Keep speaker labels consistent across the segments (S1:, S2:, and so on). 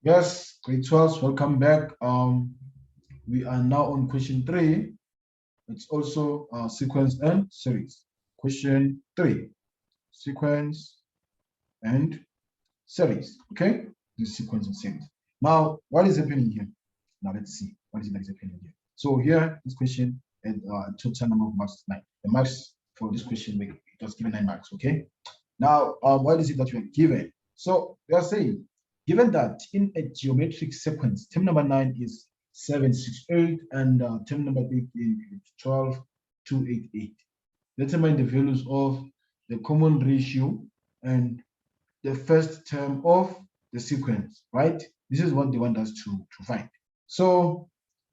S1: Yes, grade 12, welcome back. We are now on question 3. It's also sequence and series. Question 3, sequence and series. Okay, this sequence and series. Now, what is happening here? Now let's see what is it that is happening here. So here, this question and total number of marks 9. The marks for this question it was given 9 marks. Okay. Now, what is it that you are given? So we are saying, given that in a geometric sequence, term number 9 is 768 and term number 8 is 12288. Determine the values of the common ratio and the first term of the sequence, right? This is what they want us to find. So,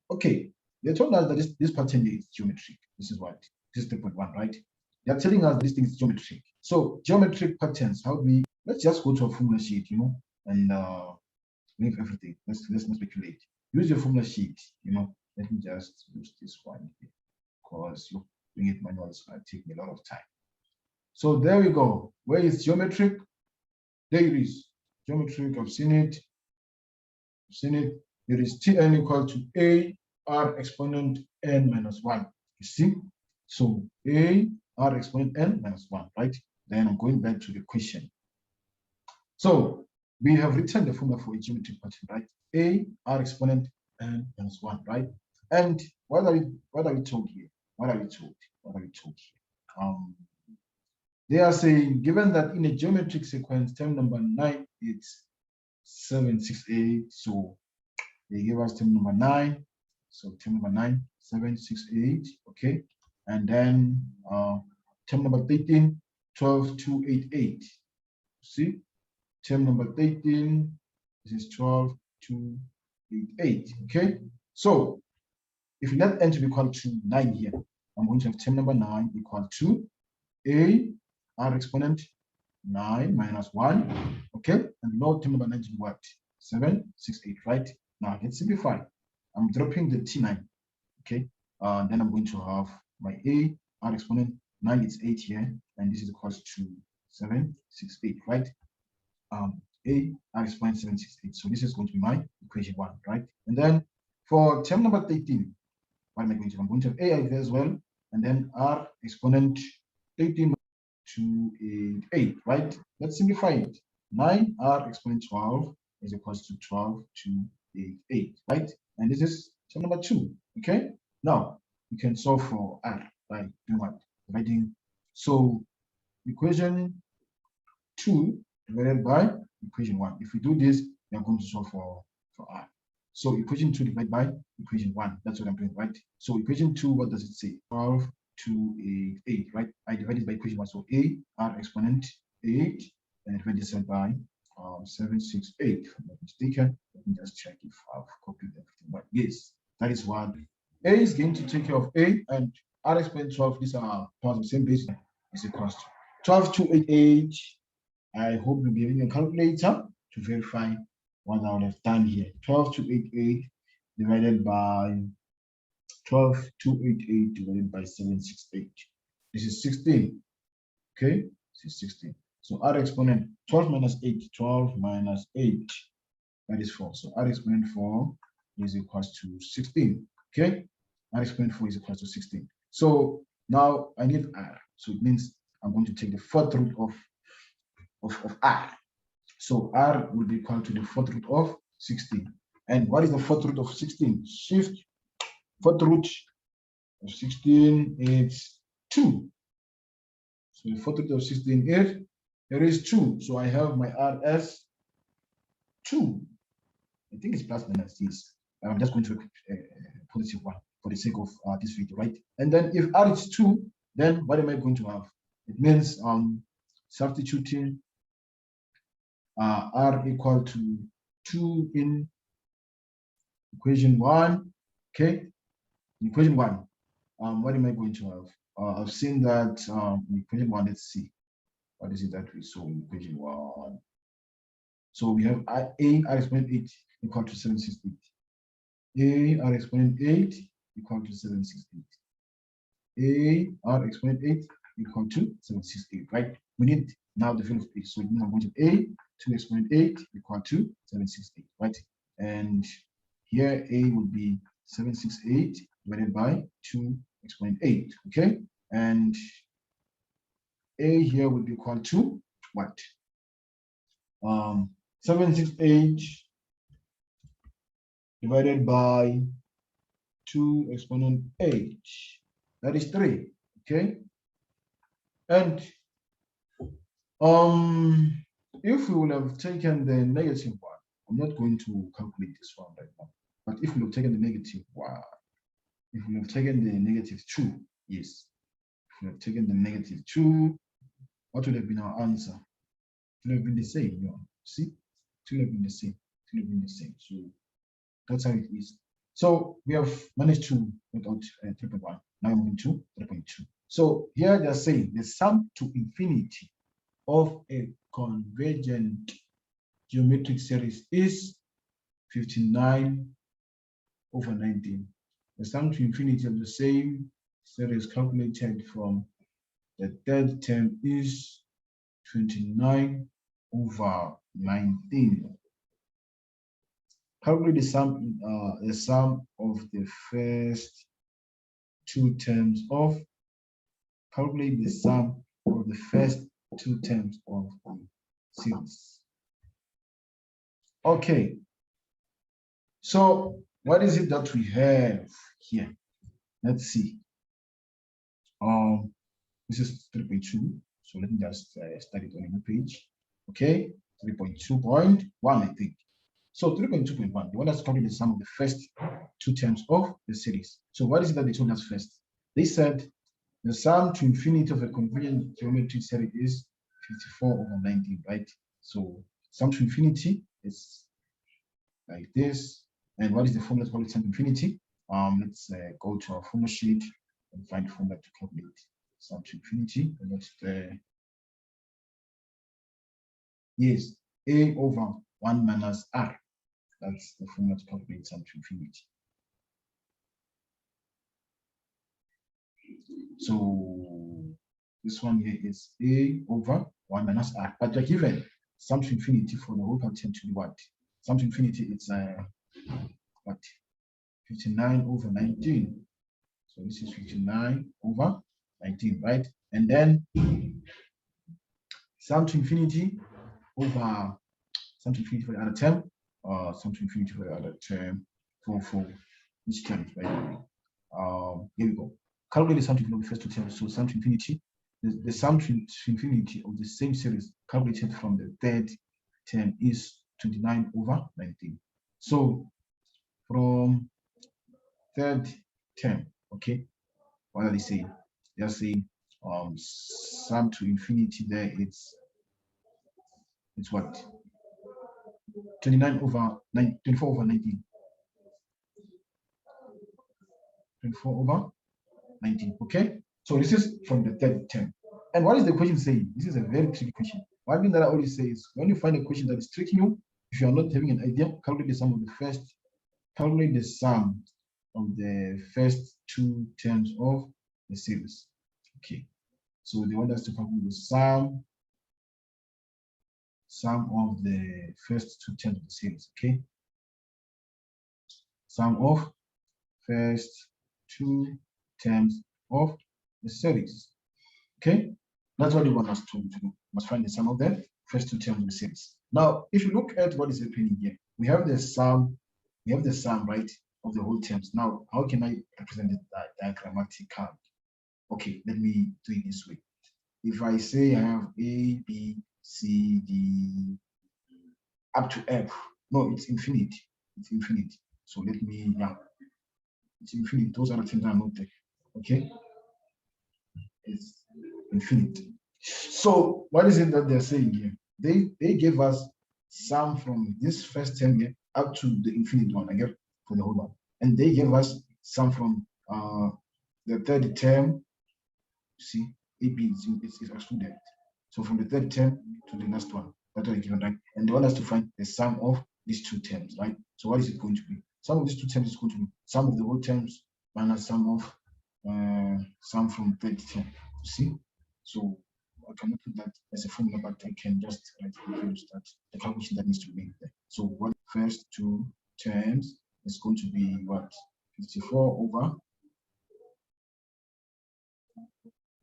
S1: okay, they told us that this pattern is geometric. This is what? This is 3.1, right? They're telling us this thing is geometric. So geometric patterns, how do we, let's just go to a formula sheet, and leave everything. Let's not speculate. Use your formula sheet, Let me just use this one here because you doing it manually, so it take me a lot of time. So there we go. Where is geometric? There it is. Geometric, I've seen it. It is Tn equal to a r exponent n minus 1. You see? So a r exponent n minus 1, right? Then I'm going back to the question. So we have written the formula for a geometric pattern, right? A r exponent n minus 1, right? And what are we told here? What are we told? What are we told here? They are saying, given that in a geometric sequence, term number 9 is 768, so they give us term number 9. So term number 9, 768, okay? And then term number 13, 12288. See? Term number 13, this is 12288, okay? So if we let n to be equal to 9 here, I'm going to have term number 9 equal to a r exponent 9 minus 1, okay? And now term number 9 is what? 768, right? Now let's simplify. I'm dropping the T9, okay? Then I'm going to have my a r exponent 9 is 8 here, and this is equals to 768, right? A r exponent 768. So this is going to be my equation 1, right? And then for term number 13, what am I going to do? I'm going to have a there as well, and then r exponent 13 to 8, right? Let's simplify it. 9r exponent 12 is equals to 12 to 8, right? And this is term number 2, okay? Now, we can solve for r by doing what? Dividing. So, equation 2 divided by equation 1. If we do this, we are going to solve for r. So, equation 2 divided by equation 1. That's what I'm doing, right? So, equation 2, what does it say? 12 to 8, right? I divided by equation 1. So a r exponent 8, and I divide this by 768. Not mistaken. Let me just check if I've copied everything. But yes, that is what a is going to take care of a, and r exponent 12. These are part of the same base. Is equals to 12288. I hope you'll be using a calculator to verify what I would have done here. 12288 divided by 12288 divided by 768. This is 16. Okay, this is 16. So r exponent 12 minus 8, 12 minus 8, that is 4. So r exponent 4 is equals to 16. Okay, r exponent 4 is equals to 16. So now I need r. So it means I'm going to take the fourth root of r. So r will be equal to the fourth root of 16. And what is the fourth root of 16? Shift fourth root of 16 is 2. So the fourth root of 16 is, there is 2. So I have my r as 2. I think it's plus minus this. I'm just going to positive 1 for the sake of this video, right? And then if r is 2, then what am I going to have? It means substituting r equal to 2 in equation 1. Okay, equation 1. What am I going to have? I've seen that in equation 1. Let's see. What is it that we saw in equation 1? So we have a r exponent 8 equal to 768. A r exponent 8 equal to 768. A r exponent 8 equal to 768, right? We need now the value of A. So it means I'm going to A 2 exponent 8 equal to 768, right? And here A would be 768 divided by 2 exponent 8, okay? And A here would be equal to what? 768 divided by 2 exponent 8. That is 3, okay? And if we would have taken the negative one, I'm not going to calculate this one right now, but if we have taken the negative one, if we have taken the negative 2, yes, if we have taken the negative 2, what would have been our answer? It would have been the same, you know, see? It would have been the same, it would have been the same. So that's how it is. So we have managed to work out 3.1. Now I'm moving to 3.2. So here they're saying the sum to infinity of a convergent geometric series is 59 over 19. The sum to infinity of the same series calculated from the third term is 29 over 19. Calculate the sum of the first two terms of. Calculate the sum of the first two terms of the series. Okay. So what is it that we have here? Let's see. This is 3.2. So let me just start it on the page. Okay, 3.2.1, I think. So 3.2.1, they want us to calculate the sum of the first two terms of the series. So what is it that they told us first? They said the sum to infinity of a convergent geometric series is 54 over 19, right? So sum to infinity is like this. And what is the formula to calculate sum to infinity? Let's go to our formula sheet and find the formula to calculate sum to infinity. And that's the yes, A over 1 minus R. That's the formula to calculate sum to infinity. So this one here is A over 1 minus R. But you're given sum to infinity for the whole part to be what? Sum to infinity, it's what? 59 over 19. So this is 59 over 19, right? And then sum to infinity over sum to infinity for the other term, sum to infinity for the other term for each term, right? Here we go. Calculate the sum to infinity of the first two terms. So sum to infinity, the sum to infinity of the same series calculated from the third term is 29 over 19. So from third term, okay, what are they saying? They are saying sum to infinity there, it's what? 29 over 9, 24 over 19. 24 over 19, okay? So this is from the third term. And what is the question saying? This is a very tricky question. One thing that I always say is when you find a question that is tricking you, if you are not having an idea, calculate the sum of the first, calculate the sum of the first two terms of the series. Okay. So they want us to calculate the sum of the first two terms of the series, okay? Sum of first two terms of the series. Okay, that's what they want us to do. Must find the sum of the first two terms of the series. Now, if you look at what is happening here, we have the sum, right, of the whole terms. Now, how can I represent it diagrammatically? Okay, let me do it this way. If I say I have A, B, C, D, up to F, no, it's infinite. It's infinite. So let me, yeah, it's infinite. Those are the things I'm not there. Okay, it's infinite. So what is it that they're saying here? They gave us sum from this first term here up to the infinite one, I guess, for the whole one. And they gave us sum from the third term. See, AB is excluded. So from the third term to the last one, that's what they given, right? And they want us to find the sum of these two terms, right? So what is it going to be? Sum of these two terms is going to be sum of the whole terms minus sum of sum from third term. You see? So I cannot put that as a formula, but I can just use that the calculation that needs to be made there. So what first two terms is going to be what? 54 over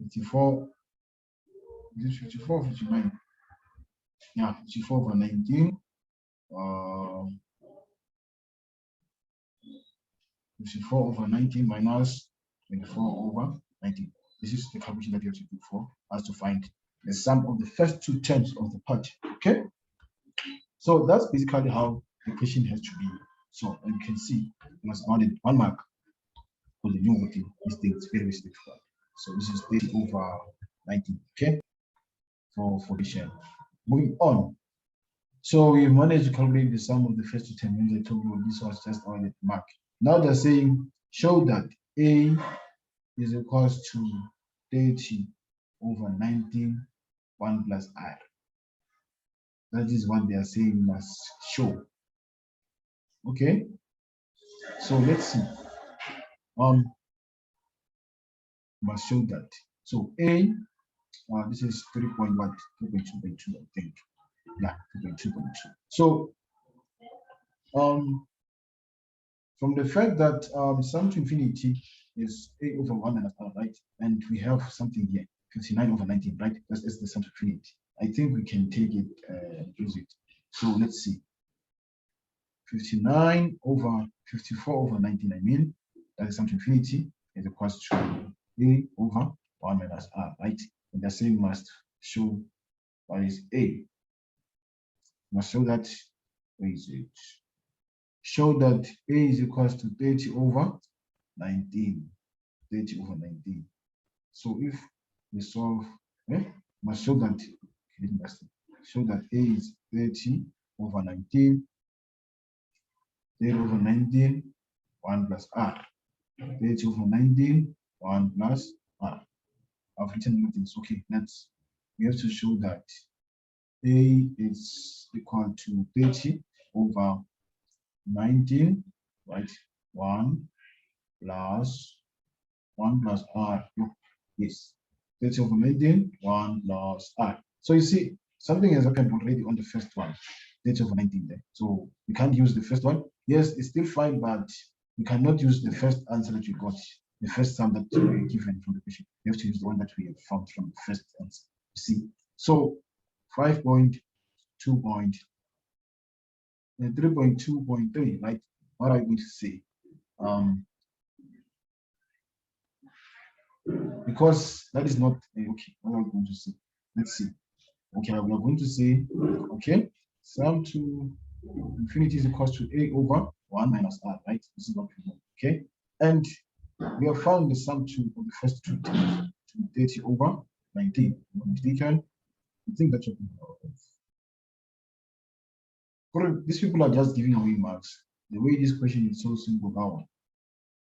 S1: 54. Is it 54 or 59? Yeah, 54 over 19. 54 over 19 minus 24 over 19. This is the calculation that you have to do for us to find the sum of the first two terms of the part. Okay, so that's basically how the question has to be. So you can see it was added 1 mark for the numerative mistake. It's very difficult. So this is 30 over 19. Okay, for the share. Moving on. So we managed to calculate the sum of the first two terms. I told you this was just added mark. Now they're saying show that A is equals to 30 over 19, 1 plus I. That is what they are saying must show. Okay, so let's see. Must show that. So A, this is 3.1, 3.2.2, I think. Yeah, 3.2.2. So from the fact that sum to infinity is A over 1 minus R, right? And we have something here, 59 over 19, right? That's the sum to infinity. I think we can take it and use it. So let's see. 59 over 54 over 19, I mean, that is sum to infinity is equals to A over 1 minus R, right? And the same must show what is A. Must show that, where is it? Show that A is equals to 30 over 19. 30 over 19. So if we solve, must show that A is 30 over 19. 30 over 19, 1 plus R. 30 over 19, 1 plus R. I've written things. Okay, we have to show that A is equal to 30 over 19, right? 1 plus R. Yes, 30 over 19, 1 plus R. So you see, something has happened already on the first one, 30 over 19 there. So we can't use the first one. Yes, it's still fine, but we cannot use the first answer that you got, the first sum that we were given from the question. We have to use the one that we have found from the first answer. You see, so 3.2.3, right? What are you going to say? Because that is not okay. What are we going to say? Let's see. Okay, we are going to say, okay, sum to infinity is equals to A over 1 minus R, right? This is what we know, okay? And we have found the sum to of the first two terms, 30 over 19. Mistaken? I think that should be these people are just giving away marks. The way this question is so simple now,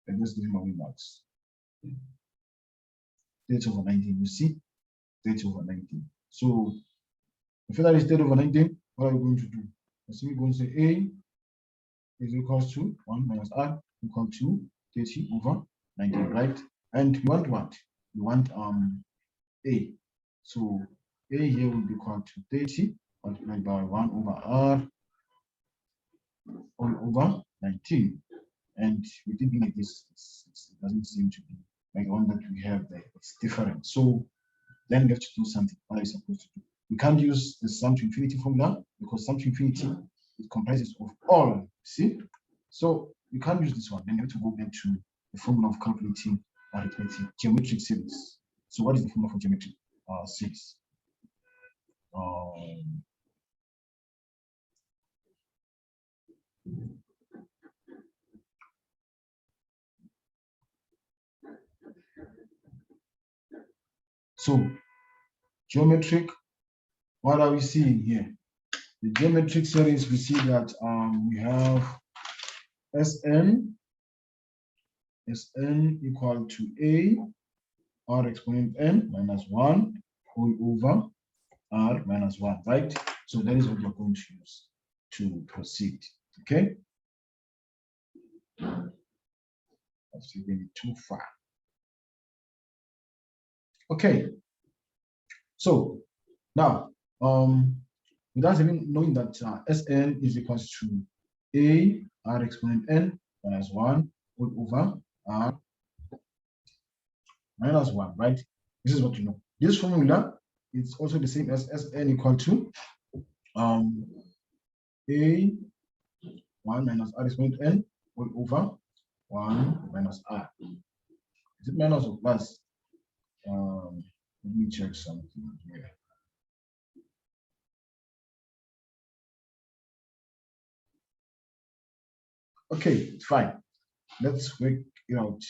S1: they're just giving away marks. 30 over 19, you see? 30 over 19. So if that is 30 over 19, what are we going to do? So we're going to say A is equals to 1 minus R equal to 30 over 19, right? And we want what? We want A. So A here will be equal to 30 multiplied by 1 over R all over 19. And we're thinking like this, it doesn't seem to be like the one that we have there. It's different. So then we have to do something. What are we supposed to do? We can't use the sum to infinity formula because sum to infinity it comprises of all. See? So we can't use this one. Then you have to go back to the formula of calculating arithmetic, geometric series. So what is the formula for geometric series? So geometric, what are we seeing here? The geometric series, we see that we have Sn equal to A R exponent n minus 1 whole over R minus 1, right? So that is what you're going to use to proceed, okay? I've taken it too far. Okay, So now, without even knowing that Sn is equals to a r exponent n minus 1 all over r minus 1, right? This is what you know. This formula is also the same as Sn equal to a 1 minus r exponent n all over 1 minus r. Is it minus or plus? Let me check something here. Okay, fine. Let's work it out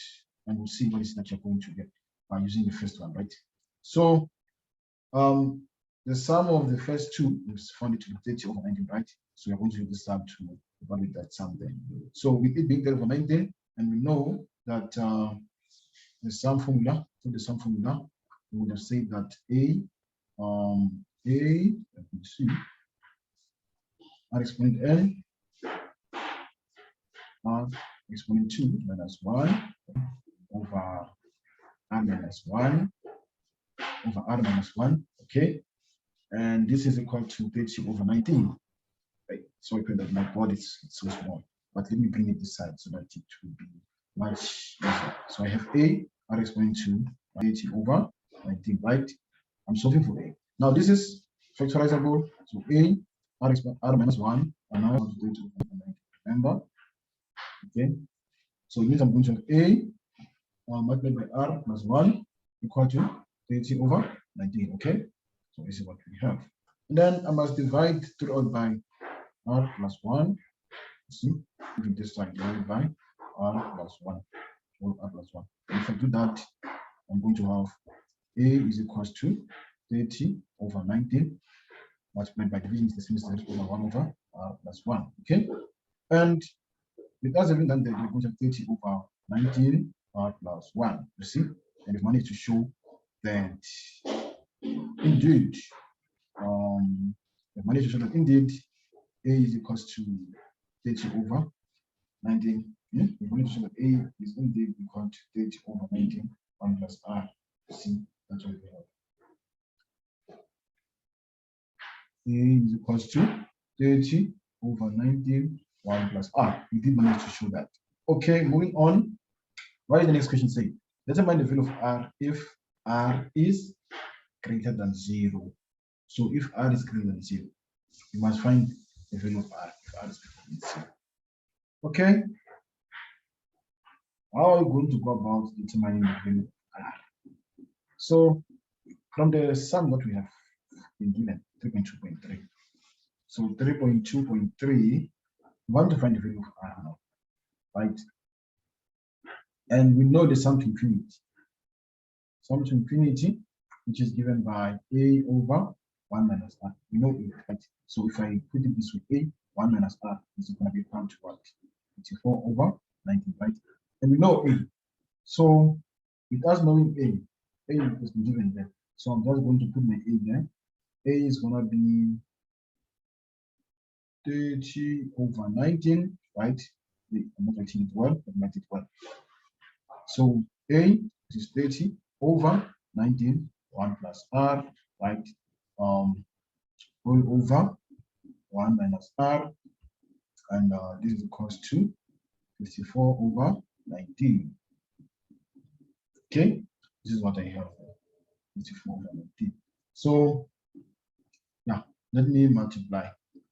S1: and we'll see what is that you're going to get by using the first one, right? So the sum of the first two is found to be 30 over 19, right? So we're going to use this sum to evaluate that sum then. So with it being 30 over 19, and we know that the sum formula, we would have said that let me see, r exponent n r exponent 2 minus 1 over r minus 1 over r minus 1, okay? And this is equal to 30 over 19. Right? So I put that my board is so small, but let me bring it this side so that it will be much easier. So I have a r exponent 2 30 over 19, right? I'm solving for a. Now this is factorizable. So a r exponent r minus 1 and now 30 over 19. Remember? Okay. So it means I'm going to have a multiplied by r plus 1 equal to 30 over 19. Okay. So this is what we have. And then I must divide throughout by r plus 1. See, even this side divided by r plus 1. R plus 1. And if I do that, I'm going to have a is equals to 30 over 19 multiplied by division is the same as 30 over 1 over r plus 1. Okay. And with us having done that, we're going to have 30 over 19 r plus 1. You see? And we've managed to show that indeed, we've managed to show that indeed a is equals to 30 over 19. Yeah? We've managed to show that a is indeed equal to 30 over 19 1 plus r. See, that's what we have. A is equals to 30 over 19 1 plus r. We did manage to show that. Okay, moving on. What is the next question say? Determine the value of r if r is greater than 0. So if r is greater than 0, you must find the value of r if r is greater than 0. Okay. How are we going to go about determining the value of r? So from the sum that we have been given, 3.2.3. So 3.2.3, we want to find the value of r now, right? And we know the sum to infinity. Sum to infinity, which is given by a over 1 minus r. We know it, right? So if I put it this way, a 1 minus r is going to be equal to what? 84 over 19, right? And we know a. So with us knowing a is given there. So I'm just going to put my a there. A is going to be 30 over 19, right? I'm not writing it well, but write it well. So a is 30 over 19, 1 plus r, right? All over 1 minus r, and this is equals to 54 over 19. Okay, this is what I have. 54 over 19. So yeah, let me multiply.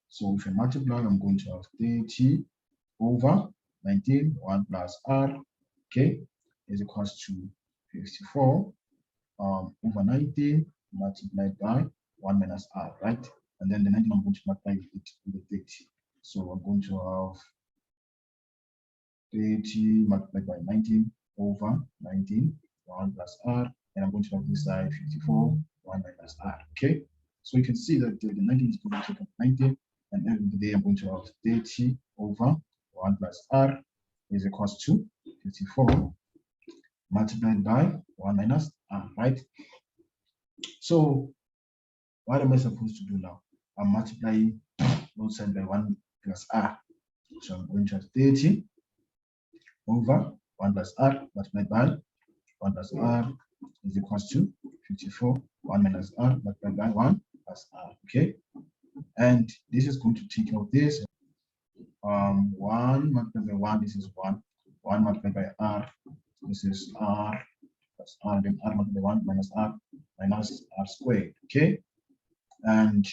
S1: So if I multiply, I'm going to have 30 over 19, 1 plus r, okay, is equals to 54 over 19 multiplied by 1 minus r, right? And then the 19 I'm going to multiply it with the 30. So I'm going to have 30 multiplied by 19 over 19, 1 plus r, and I'm going to have this side 54, 1 minus r, okay? So you can see that the 19 is going to take up 19, and every day I'm going to have 30 over 1 plus r is equals to 54 multiplied by 1 minus r, right? So what am I supposed to do now? I'm multiplying both sides by 1 plus r. So I'm going to have 30 over 1 plus r multiplied by 1 plus r is equals to 54, 1 minus r multiplied by 1 plus r. Okay, and this is going to take care of this. 1 multiplied by 1, this is 1. 1 multiplied by r, this is r plus r, then r multiplied by 1 minus r squared. Okay, and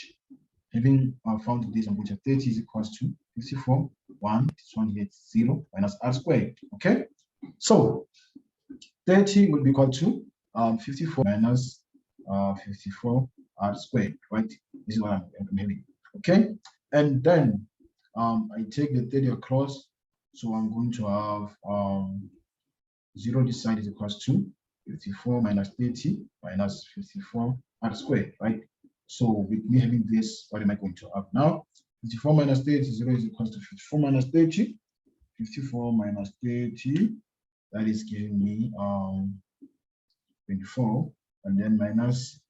S1: having found this, I'm going to 30 is equals to 54, 1, this one here is 0 minus r squared. Okay, so 30 will be equal to 54 minus 54 r squared, right? This is what I'm having. Okay, and then I take the 30 across, so I'm going to have 0 this side is equals to 54 minus 30 minus 54 r squared, right? So with me having this, what am I going to have now? 54 minus 30, 0 is equals to 54 minus 30. 54 minus 30, that is giving me 24, and then minus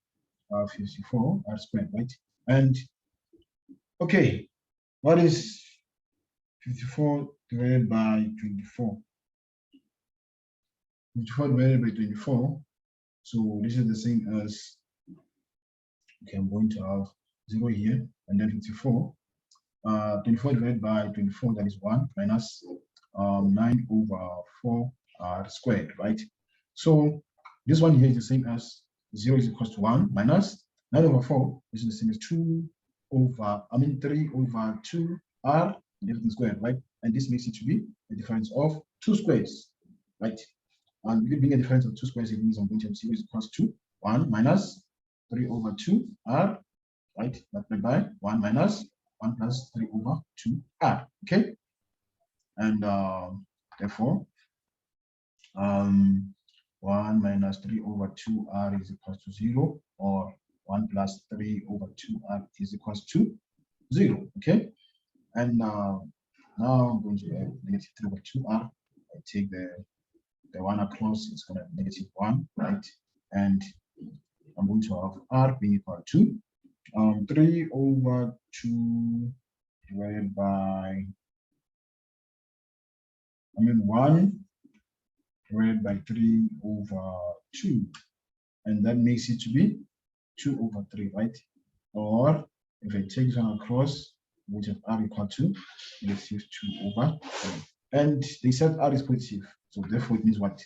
S1: 54 r squared, right? And okay, what is 54 divided by 24? 54 divided by 24, so this is the same as, okay, I'm going to have 0 here, and then 54. 24 divided by 24, that is 1 minus 9 over 4 squared, right? So this one here is the same as 0 is equals to 1 minus 9 over 4. This is the same as 3 over 2 r and everything squared, right? And this makes it to be a difference of 2 squares, right? And being a difference of 2 squares, it means I'm going to have 0 is equals to 1 minus 3 over 2 r, right? Multiplied by 1 minus 1 plus 3 over 2 r. Okay, and therefore 1 minus 3 over 2 r is equals to 0, or 1 plus 3 over 2 r is equals to 0. Okay, and now I'm going to add negative 3 over 2 r. I take the 1 across, it's going to be negative 1, right? And I'm going to have r being equal to 3 over 2 divided by 1 divided by 3 over 2, and that makes it to be 2 over 3, right? Or if I take this one across, we have r equal to negative 2 over 3. And they said r is positive, so therefore it means what?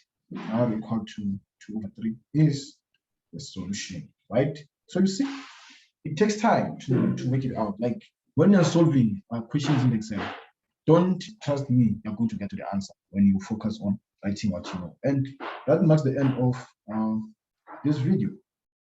S1: R equal to 2 over 3 is the solution, right? So you see, it takes time to work it out. Like when you're solving questions in Excel, don't trust me, you're going to get to the answer when you focus on writing what you know. And that marks the end of this video.